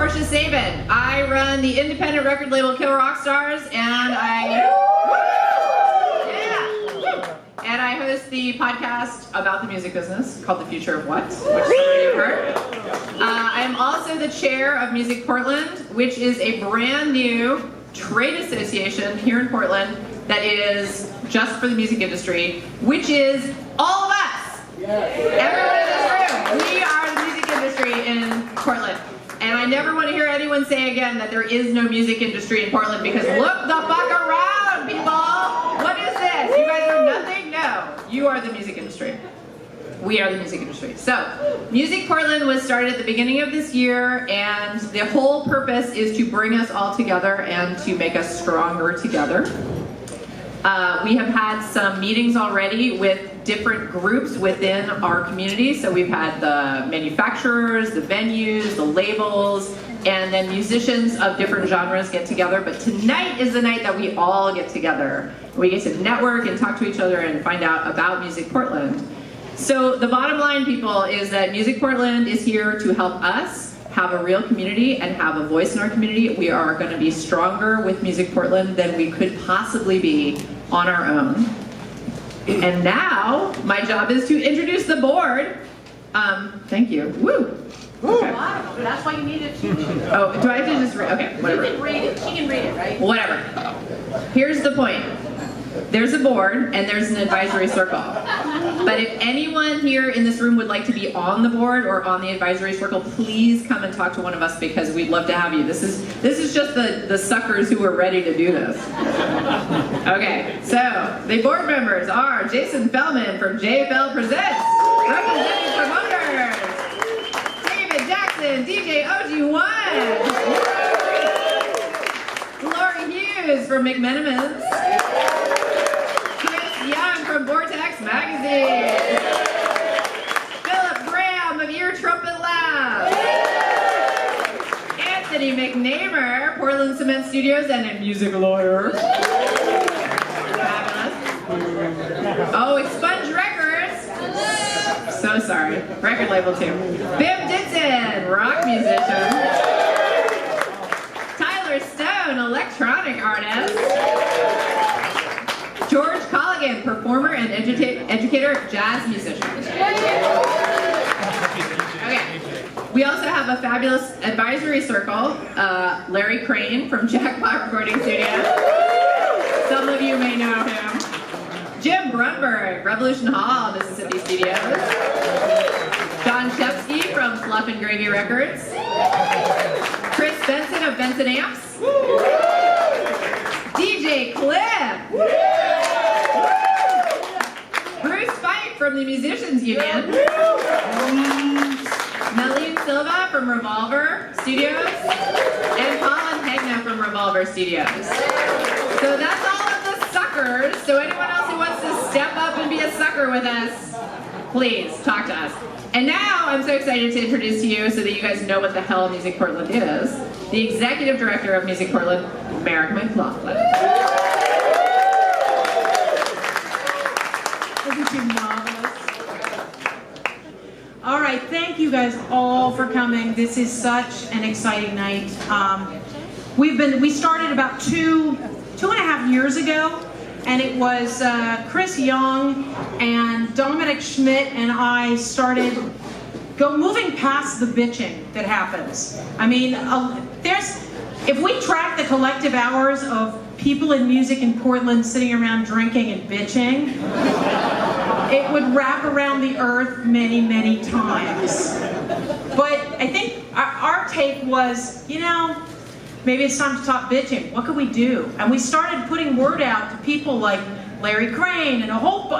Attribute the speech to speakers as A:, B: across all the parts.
A: Portia Sabin. I run the independent record label Kill Rock Stars, and I host the podcast about the music business called The Future of What, which some of you have heard. I am also the chair of MusicPortland, which is a brand new trade association here in Portland that is just for the music industry, which is all of us. Everyone in this room. We are the music industry in Portland. And I never want to hear anyone say again that there is no music industry in Portland, because look the fuck around, people! What is this? You guys are nothing? No. You are the music industry. We are the music industry. So, MusicPortland was started at the beginning of this year, and the whole purpose is to bring us all together and to make us stronger together. We have had some meetings already with different groups within our community. So we've had the manufacturers, the venues, the labels, and then musicians of different genres get together. But tonight is the night that we all get together. We get to network and talk to each other and find out about MusicPortland. So the bottom line, people, is that MusicPortland is here to help us have a real community and have a voice in our community. We are going to be stronger with MusicPortland than we could possibly be on our own. And now, my job is to introduce the board. Thank you. Woo! Okay.
B: Wow, that's why you need it too.
A: Oh, do I have to just read? Okay, whatever.
B: You can read it. She can read it, right?
A: Whatever. Here's the point. There's a board and there's an advisory circle. But if anyone here in this room would like to be on the board or on the advisory circle, please come and talk to one of us, because we'd love to have you. This is just the suckers who are ready to do this. Okay, so the board members are Jason Fellman from JFL Presents, representing promoters. David Jackson, DJ OG1. Lori Hughes from McMenamins. Young from Vortex Magazine. Philip Graham of Ear Trumpet Lab. Anthony McNamer, Portland Cement Studios, and a music lawyer. Fabulous. Oh, Expunge Records. So sorry. Record label too. Bim Ditson, rock musician. Tyler Stone, electronic artist. George Colligan, performer and educator, jazz musician. Okay. We also have a fabulous advisory circle. Larry Crane from Jackpot Recording Studio. Some of you may know him. Jim Brunberg, Revolution Hall, Mississippi Studios. John Shepsky from Fluff and Gravy Records. Chris Benson of Benson Amps. DJ Cliff. Bruce Fike from the Musicians Union. Melleen Silva from Revolver Studios. And Colin Hegna from Revolver Studios. So that's all of the suckers. So anyone else who wants to step up and be a sucker with us, please talk to us. And now I'm so excited to introduce to you, so that you guys know what the hell MusicPortland is, the Executive Director of MusicPortland, Merrick McLaughlin.
B: Isn't she marvelous? All right, thank you guys all for coming. This is such an exciting night. We started about two and a half years ago, and it was Chris Young and Dominic Schmidt and I started moving past the bitching that happens. I mean, if we track the collective hours of people in music in Portland sitting around drinking and bitching, it would wrap around the earth many, many times. But I think our take was, maybe it's time to stop bitching. What could we do? And we started putting word out to people like Larry Crane and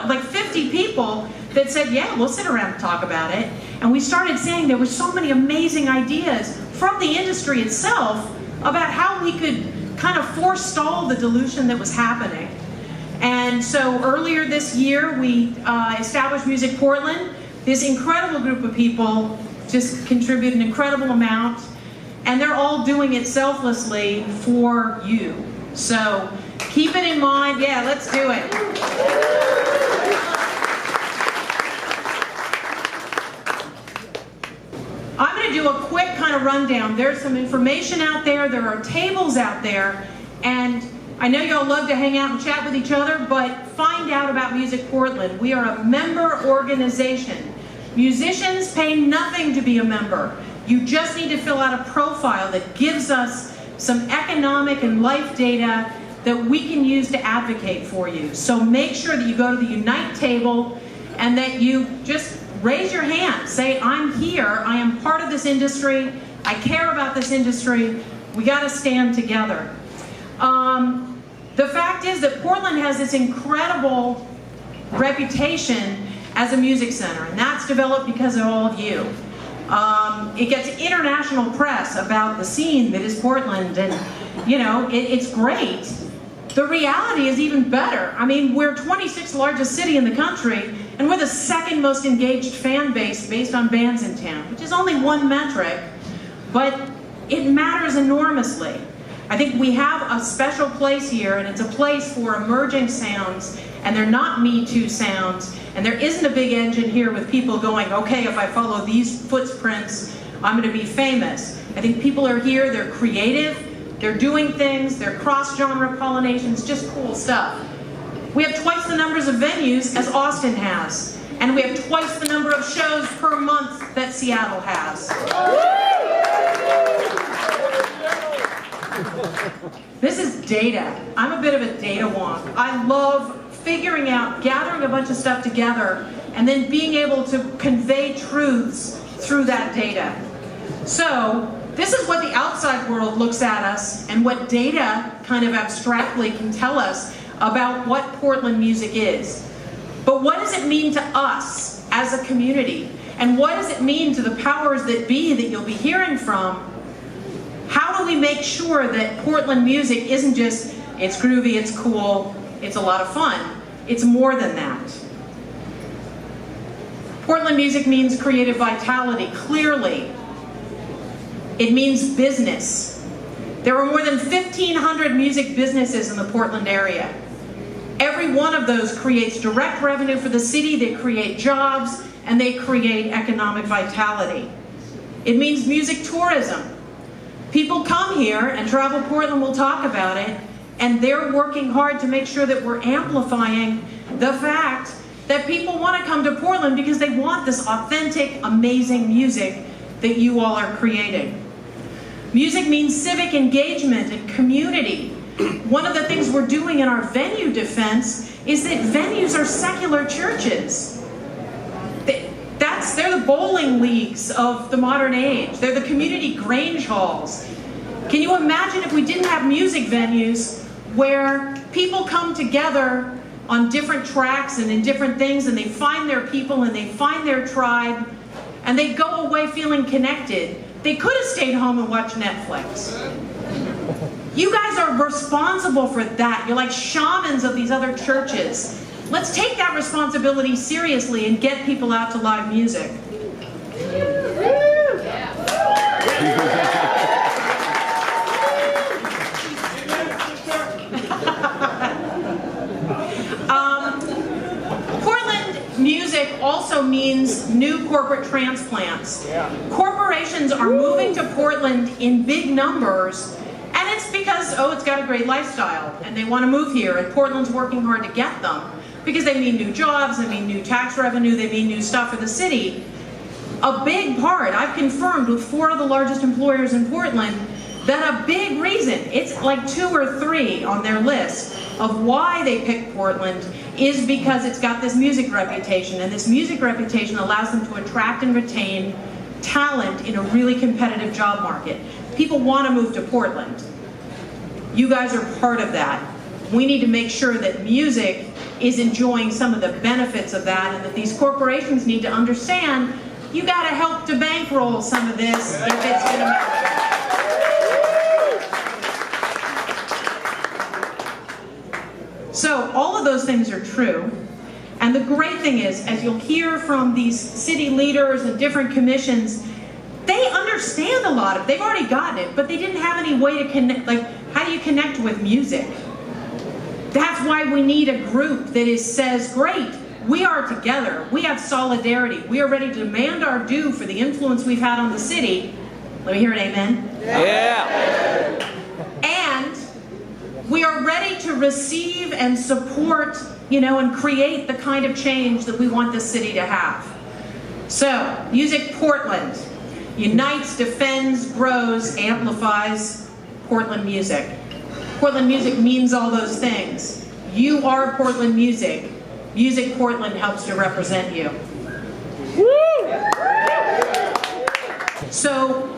B: like 50 people that said, yeah, we'll sit around and talk about it. And we started saying there were so many amazing ideas from the industry itself about how we could kind of forestall the dilution that was happening. And so earlier this year, we established MusicPortland. This incredible group of people just contribute an incredible amount, and they're all doing it selflessly for you. So keep it in mind. Yeah, let's do it. I'm going to do a quick kind of rundown. There's some information out there. There are tables out there. And I know y'all love to hang out and chat with each other, but find out about Music Portland. We are a member organization. Musicians pay nothing to be a member. You just need to fill out a profile that gives us some economic and life data that we can use to advocate for you. So make sure that you go to the Unite table and that you just raise your hand. Say, I'm here, I am part of this industry, I care about this industry, we gotta stand together. The fact is that Portland has this incredible reputation as a music center, and that's developed because of all of you. It gets international press about the scene that is Portland, and you know, it's great. The reality is even better. I mean, we're 26th largest city in the country, and we're the second most engaged fan base based on bands in town, which is only one metric, but it matters enormously. I think we have a special place here, and it's a place for emerging sounds, and they're not Me Too sounds, and there isn't a big engine here with people going, okay, if I follow these footprints, I'm going to be famous. I think people are here, they're creative, they're doing things, they're cross-genre pollinations, just cool stuff. We have twice the numbers of venues as Austin has, and we have twice the number of shows per month that Seattle has. This is data. I'm a bit of a data wonk. I love figuring out, gathering a bunch of stuff together, and then being able to convey truths through that data. So, this is what the outside world looks at us, and what data kind of abstractly can tell us about what Portland music is. But what does it mean to us as a community? And what does it mean to the powers that be that you'll be hearing from? How do we make sure that Portland music isn't just, it's groovy, it's cool, it's a lot of fun? It's more than that. Portland music means creative vitality, clearly. It means business. There are more than 1,500 music businesses in the Portland area. Every one of those creates direct revenue for the city, they create jobs, and they create economic vitality. It means music tourism. People come here, and Travel Portland will talk about it, and they're working hard to make sure that we're amplifying the fact that people want to come to Portland because they want this authentic, amazing music that you all are creating. Music means civic engagement and community. One of the things we're doing in our venue defense is that venues are secular churches. They're the bowling leagues of the modern age. They're the community Grange halls. Can you imagine if we didn't have music venues where people come together on different tracks and in different things, and they find their people and they find their tribe, and they go away feeling connected? They could have stayed home and watched Netflix. You guys are responsible for that. You're like shamans of these other churches. Let's take that responsibility seriously and get people out to live music. Portland music also means new corporate transplants. Corporations are moving to Portland in big numbers, and it's because, oh, it's got a great lifestyle, and they want to move here, and Portland's working hard to get them. Because they mean new jobs, they mean new tax revenue, they mean new stuff for the city. A big part, I've confirmed with 4 of the largest employers in Portland, that a big reason, it's like 2 or 3 on their list of why they picked Portland, is because it's got this music reputation, and this music reputation allows them to attract and retain talent in a really competitive job market. People want to move to Portland. You guys are part of that. We need to make sure that music is enjoying some of the benefits of that, and that these corporations need to understand you got to help to bankroll some of this if it's going to matter. So all of those things are true, and the great thing is, as you'll hear from these city leaders and different commissions, they understand a lot of it. They've already gotten it, but they didn't have any way to connect. Like, how do you connect with music? That's why we need a group that says, great, we are together. We have solidarity. We are ready to demand our due for the influence we've had on the city. Let me hear an amen.
C: Yeah.
B: And we are ready to receive and support, and create the kind of change that we want this city to have. So, Music Portland unites, defends, grows, amplifies Portland music. Portland music means all those things. You are Portland music. Music Portland helps to represent you. So,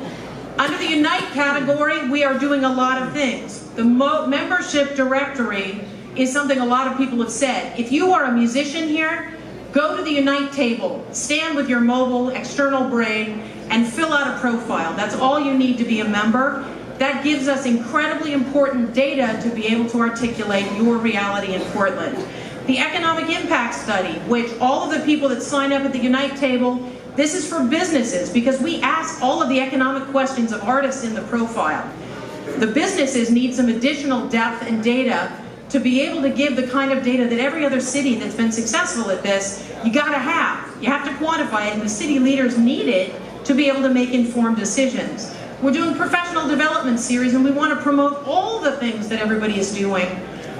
B: under the Unite category, we are doing a lot of things. The membership directory is something a lot of people have said. If you are a musician here, go to the Unite table, stand with your mobile external brain, and fill out a profile. That's all you need to be a member. That gives us incredibly important data to be able to articulate your reality in Portland. The economic impact study, which all of the people that sign up at the Unite table, this is for businesses because we ask all of the economic questions of artists in the profile. The businesses need some additional depth and data to be able to give the kind of data that every other city that's been successful at this, you gotta have. You have to quantify it, and the city leaders need it to be able to make informed decisions. We're doing professional development series, and we want to promote all the things that everybody is doing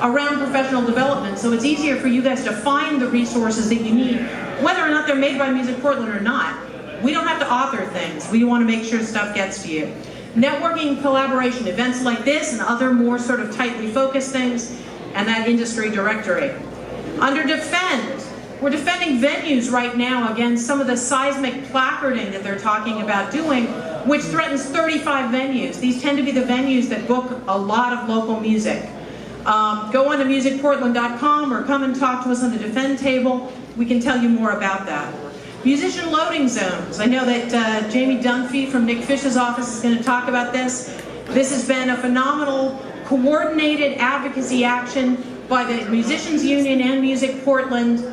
B: around professional development, so it's easier for you guys to find the resources that you need, whether or not they're made by Music Portland or not. We don't have to author things. We want to make sure stuff gets to you. Networking, collaboration, events like this and other more sort of tightly focused things, and that industry directory. Under defend, we're defending venues right now against some of the seismic placarding that they're talking about doing, which threatens 35 venues. These tend to be the venues that book a lot of local music. Go on to MusicPortland.com or come and talk to us on the defend table. We can tell you more about that. Musician loading zones. I know that Jamie Dunphy from Nick Fish's office is going to talk about this. This has been a phenomenal coordinated advocacy action by the Musicians Union and Music Portland,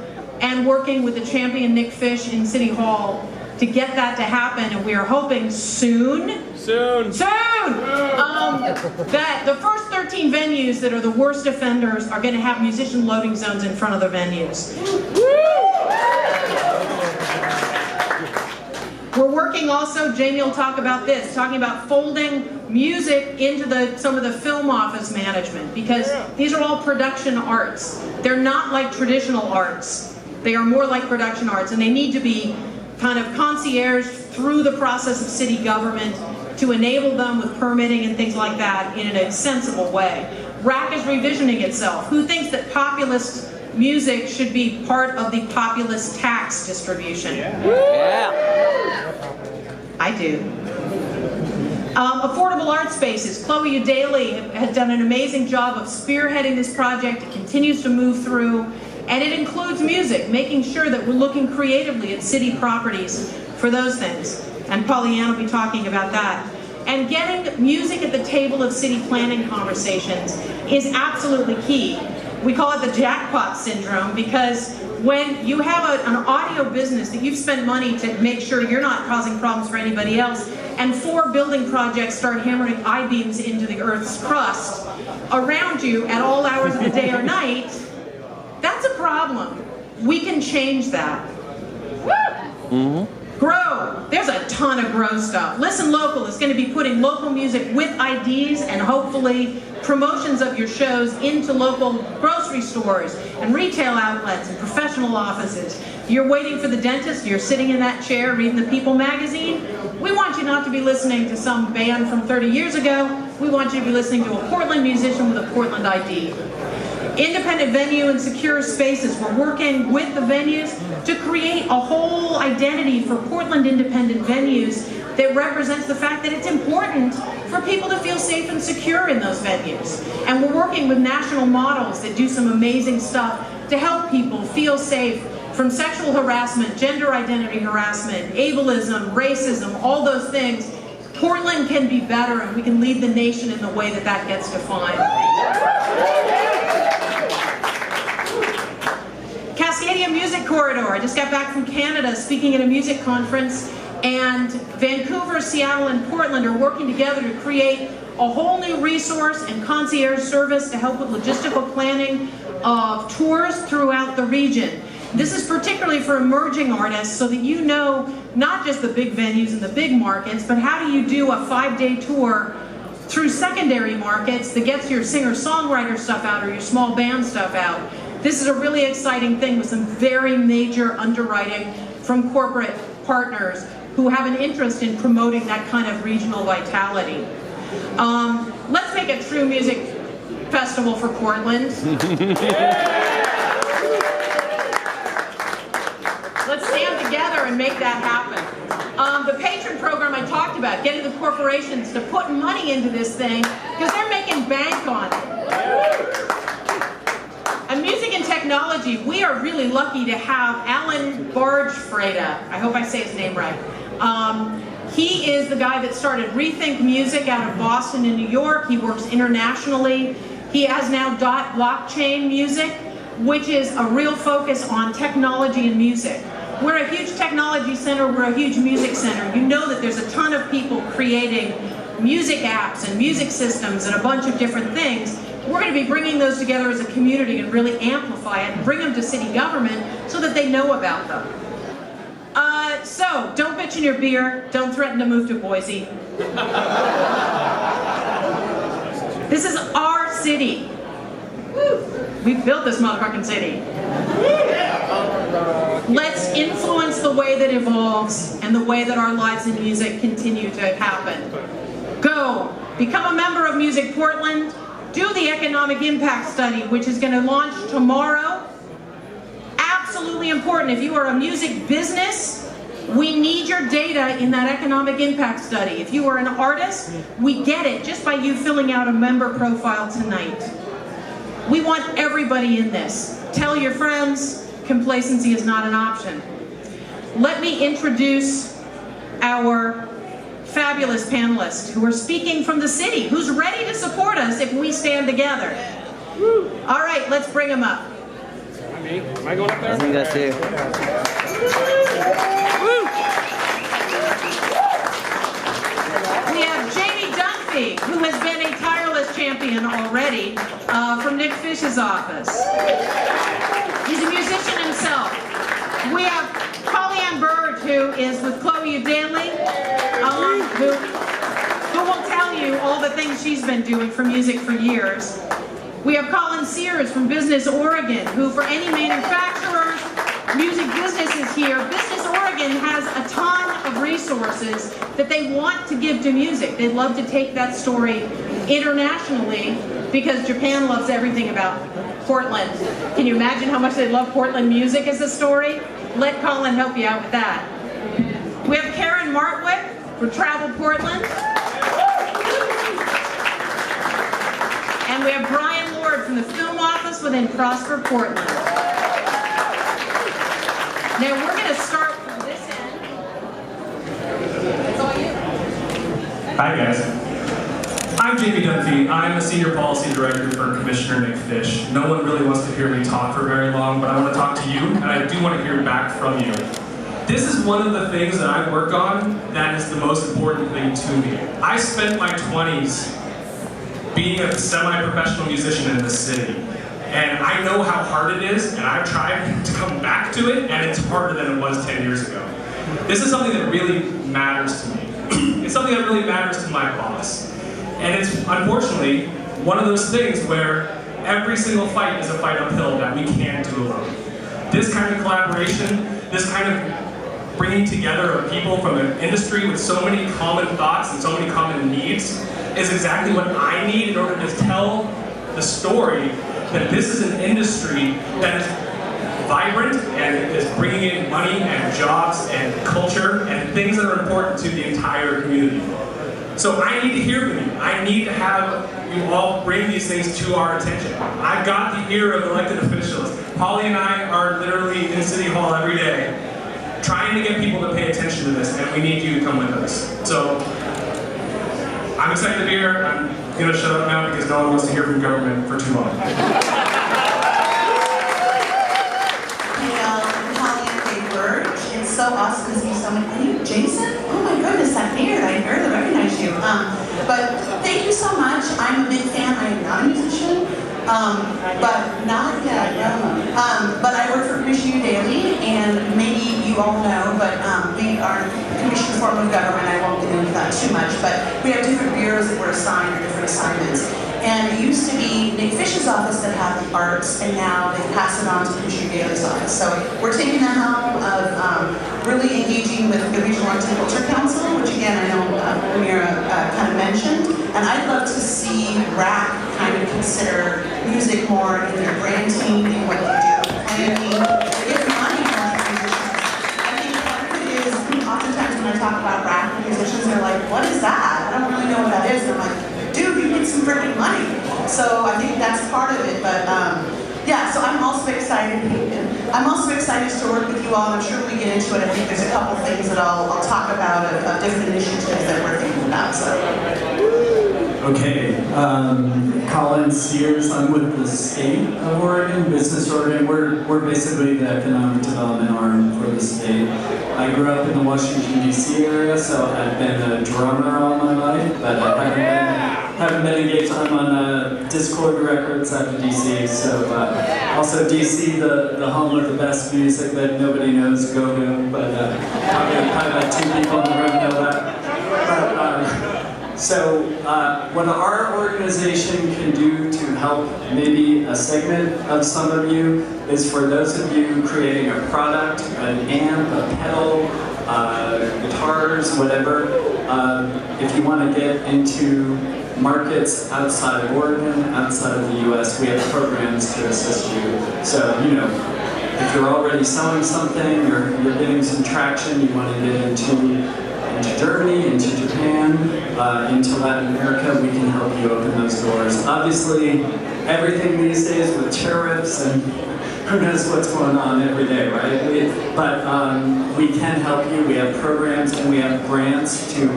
B: and working with the champion Nick Fish in City Hall to get that to happen, and we are hoping soon that the first 13 venues that are the worst offenders are going to have musician loading zones in front of the venues. We're working also, Jamie will talk about this, talking about folding music into some of the film office management, because these are all production arts. They're not like traditional arts. They are more like production arts, and they need to be kind of concierge through the process of city government to enable them with permitting and things like that in a sensible way. RAC is revisioning itself. Who thinks that populist music should be part of the populist tax distribution?
C: Yeah.
B: I do. Affordable art spaces. Chloe Udaly has done an amazing job of spearheading this project. It continues to move through, and it includes music, making sure that we're looking creatively at city properties for those things. And Pollyanna will be talking about that. And getting music at the table of city planning conversations is absolutely key. We call it the jackpot syndrome, because when you have an audio business that you've spent money to make sure you're not causing problems for anybody else, and 4 building projects start hammering I-beams into the Earth's crust around you at all hours of the day or night, that's a problem. We can change that. Grow. There's a ton of grow stuff. Listen Local is going to be putting local music with IDs and hopefully promotions of your shows into local grocery stores and retail outlets and professional offices. You're waiting for the dentist, you're sitting in that chair reading the People magazine. We want you not to be listening to some band from 30 years ago. We want you to be listening to a Portland musician with a Portland ID. Independent venue and secure spaces. We're working with the venues to create a whole identity for Portland independent venues that represents the fact that it's important for people to feel safe and secure in those venues. And we're working with national models that do some amazing stuff to help people feel safe from sexual harassment, gender identity harassment, ableism, racism, all those things. Portland can be better, and we can lead the nation in the way that that gets defined. Cascadia Music Corridor. I just got back from Canada speaking at a music conference, and Vancouver, Seattle, and Portland are working together to create a whole new resource and concierge service to help with logistical planning of tours throughout the region. This is particularly for emerging artists so that you know not just the big venues and the big markets, but how do you do a 5-day tour through secondary markets that gets your singer-songwriter stuff out or your small band stuff out. This is a really exciting thing with some very major underwriting from corporate partners who have an interest in promoting that kind of regional vitality. Let's make a true music festival for Portland. Let's stand together and make that happen. The patron program I talked about, getting the corporations to put money into this thing because they're making bank on it. And music and technology, we are really lucky to have Alan Bargefreda. I hope I say his name right. He is the guy that started Rethink Music out of Boston and New York. He works internationally. He has now Blockchain Music, which is a real focus on technology and music. We're a huge technology center, we're a huge music center. You know that there's a ton of people creating music apps and music systems and a bunch of different things. We're going to be bringing those together as a community and really amplify it and bring them to city government so that they know about them. So, don't bitch in your beer, don't threaten to move to Boise. This is our city. Woo. We built this motherfucking city. Let's influence the way that evolves and the way that our lives in music continue to happen. Go, become a member of MusicPortland, do the economic impact study, which is going to launch tomorrow. Absolutely important. If you are a music business, we need your data in that economic impact study. If you are an artist, we get it just by you filling out a member profile tonight. We want everybody in this. Tell your friends, complacency is not an option. Let me introduce our fabulous panelists who are speaking from the city, who's ready to support us if we stand together. All right, let's bring them up.
D: Am I going up there?
C: I think that's it.
B: We have Jamie Dunphy, who has been a tireless champion already from Nick Fish's office. He's a musician himself. We have Colleen Bird, who is with Chloe Udanley, who will tell you all the things she's been doing for music for years. We have Colin Sears from Business Oregon, who for any manufacturers, music businesses here, Business Oregon has a ton of resources that they want to give to music. They'd love to take that story internationally because Japan loves everything about Portland. Can you imagine how much they love Portland music as a story? Let Colin help you out with that. We have Karen Martwick for Travel Portland. And we have Brian Lord from the film office within Prosper Portland. Now we're going to start from this end. It's all you.
E: Hi guys. I'm Jamie Dunphy. I'm a Senior Policy Director for Commissioner Nick Fish. No one really wants to hear me talk for very long, but I want to talk to you, and I do want to hear back from you. This is one of the things that I work on that is the most important thing to me. I spent my 20s being a semi-professional musician in this city. And I know how hard it is, and I've tried to come back to it, and it's harder than it was 10 years ago. This is something that really matters to me. It's something that really matters to my boss. And it's, unfortunately, one of those things where every single fight is a fight uphill that we can't do alone. This kind of collaboration, this kind of bringing together of people from an industry with so many common thoughts and so many common needs is exactly what I need in order to tell the story that this is an industry that is vibrant and is bringing in money and jobs and culture and things that are important to the entire community. So I need to hear from you. I need to have you all bring these things to our attention. I've got the ear of elected officials. Polly and I are literally in City Hall every day trying to get people to pay attention to this, and we need you to come with us. So I'm excited to be here. I'm going to shut up now because no one wants to hear from government for too long.
F: It's so awesome to see someone. Are you Jason? Oh my goodness, that beard. I barely recognize you. But thank you so much. I'm a big fan. I am not a musician. But not yet. But I work for Commission Daily, and maybe you all know, but we are a commissioned form of government. I won't get into that too much, but we have different bureaus that we're assigned or different assignments. And it used to be Nick Fish's office that had the arts, and now they've passed it on to Commissioner Daly's office. So we're taking the helm of really engaging with the Regional Arts and Culture Council, which again I know Amira kind of mentioned. And I'd love to see RAC kind of consider music more in their brand team, in what they do, planning, give money more to musicians. I think part of it is, oftentimes when I talk about RAC with musicians, they're like, what is that? I don't really know what that is. And I'm like, dude, you get some freaking money. So I think that's part of it, but yeah, so I'm also excited. I'm also excited to work with you all. I'm sure we get into it. I think there's a couple things that I'll talk about of different initiatives that we're thinking about. So.
G: Okay, Colin Sears. I'm with the state of Oregon, Business Oregon. We're basically the economic development arm for the state. I grew up in the Washington, D.C. area, so I've been a drummer all my life, but I haven't been engaged. I'm on Discord Records out of D.C., so also D.C., the home of the best music that nobody knows, go-go, but probably about 2 people in the room know that. So what our organization can do to help maybe a segment of some of you is for those of you creating a product, an amp, a pedal, guitars, whatever. If you want to get into markets outside of Oregon, outside of the US, we have programs to assist you. So, you know, if you're already selling something, you're getting some traction, you want to get into Germany, into Japan, into Latin America, we can help you open those doors. Obviously, everything these days with tariffs and who knows what's going on every day, right? But we can help you. We have programs and we have grants to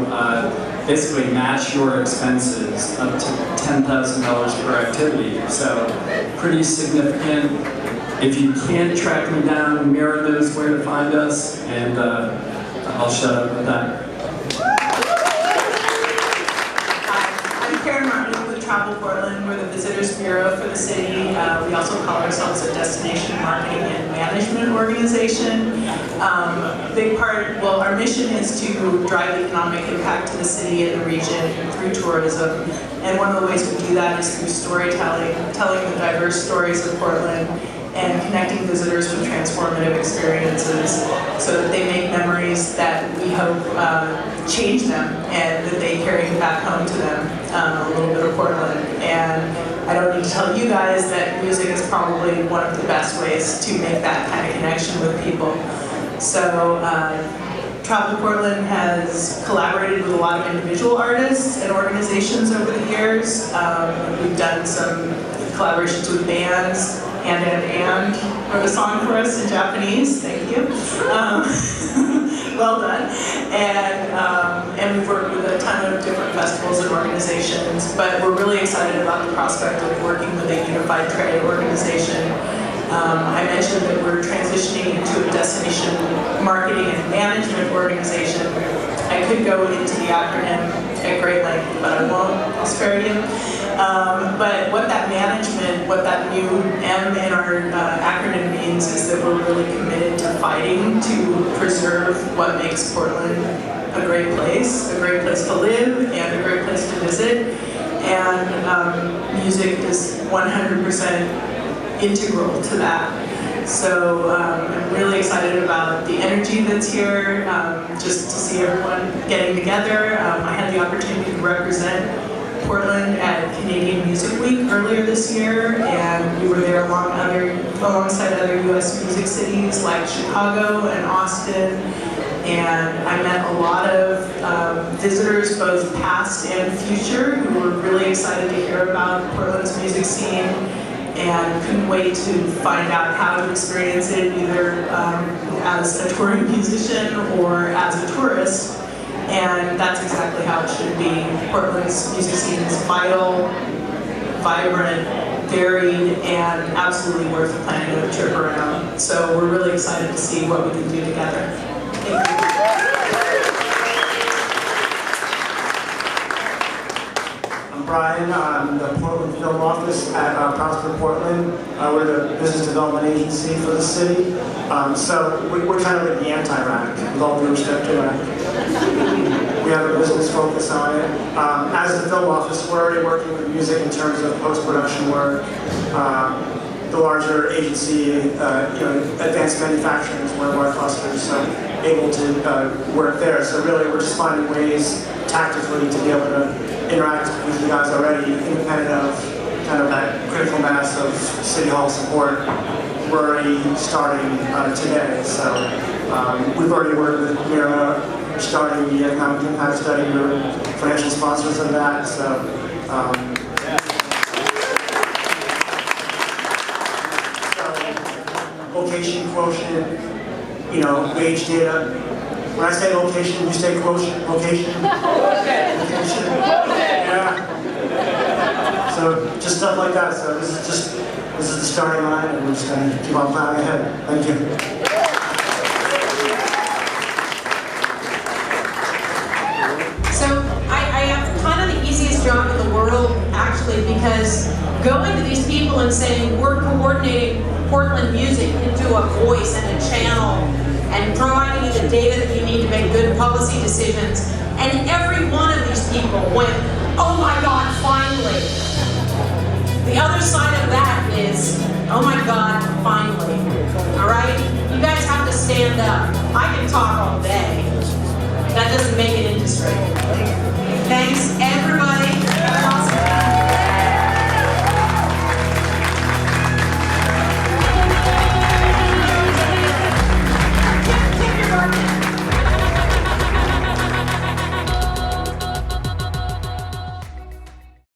G: basically match your expenses up to $10,000 per activity. So pretty significant. If you can't track me down, Mira knows where to find us, and I'll shut up with that.
F: Travel Portland, we're the Visitors Bureau for the city. We also call ourselves a destination marketing and management organization. Big part, well, our mission is to drive economic impact to the city and the region through tourism. And one of the ways we do that is through storytelling, telling the diverse stories of Portland and connecting visitors with transformative experiences so that they make memories that we hope change them and that they carry back home to them, a little bit of Portland. And I don't need to tell you guys that music is probably one of the best ways to make that kind of connection with people. So Travel Portland has collaborated with a lot of individual artists and organizations over the years. We've done some collaborations with bands, and wrote a song for us in Japanese, thank you. Well done. And we've worked with a ton of different festivals and organizations, but we're really excited about the prospect of working with a unified trade organization. I mentioned that we're transitioning into a destination marketing and management organization. I could go into the acronym at great length, but I won't. I'll spare you. But what that management, what that new M in our acronym means is that we're really committed to fighting to preserve what makes Portland a great place to live, and a great place to visit. And music is 100% integral to that. So I'm really excited about the energy that's here, just to see everyone getting together. I had the opportunity to represent Portland at Canadian Music Week earlier this year, and we were there alongside other US music cities like Chicago and Austin. And I met a lot of visitors, both past and future, who were really excited to hear about Portland's music scene and couldn't wait to find out how to experience it, either as a touring musician or as a tourist. And that's exactly how it should be. Portland's music scene is vital, vibrant, varied, and absolutely worth planning a trip around. So we're really excited to see what we can do together. Thank you.
G: I'm
H: Brian. I'm the Portland Film Office at Prosper Portland. We're the business development agency for the city. So we're kind of like the anti-RAC, with all due respect to RAC. We have a business focus on it. As the film office, we're already working with music in terms of post-production work. The larger agency, advanced manufacturing is one of our clusters, so able to work there. So really, we're just finding ways tactically to be able to interact with you guys already, independent of kind of that critical mass of City Hall support. We're already starting today. So we've already worked with Mira, starting the economic impact study. We're financial sponsors of that. So. Location quotient, wage data. When I say location, you say quotient, location. Location. Yeah. So just stuff like that. So this is the starting line, and we're just going to keep on plowing ahead. Thank you.
B: So I have kind of the easiest job in the world, actually, because going to these people and saying we're coordinating Portland music into a voice and a channel and providing you the data that you need to make good policy decisions. And every one of these people went, oh my God, finally. The other side of that is, oh my God, finally. All right? You guys have to stand up. I can talk all day. That doesn't make it industry. Thanks,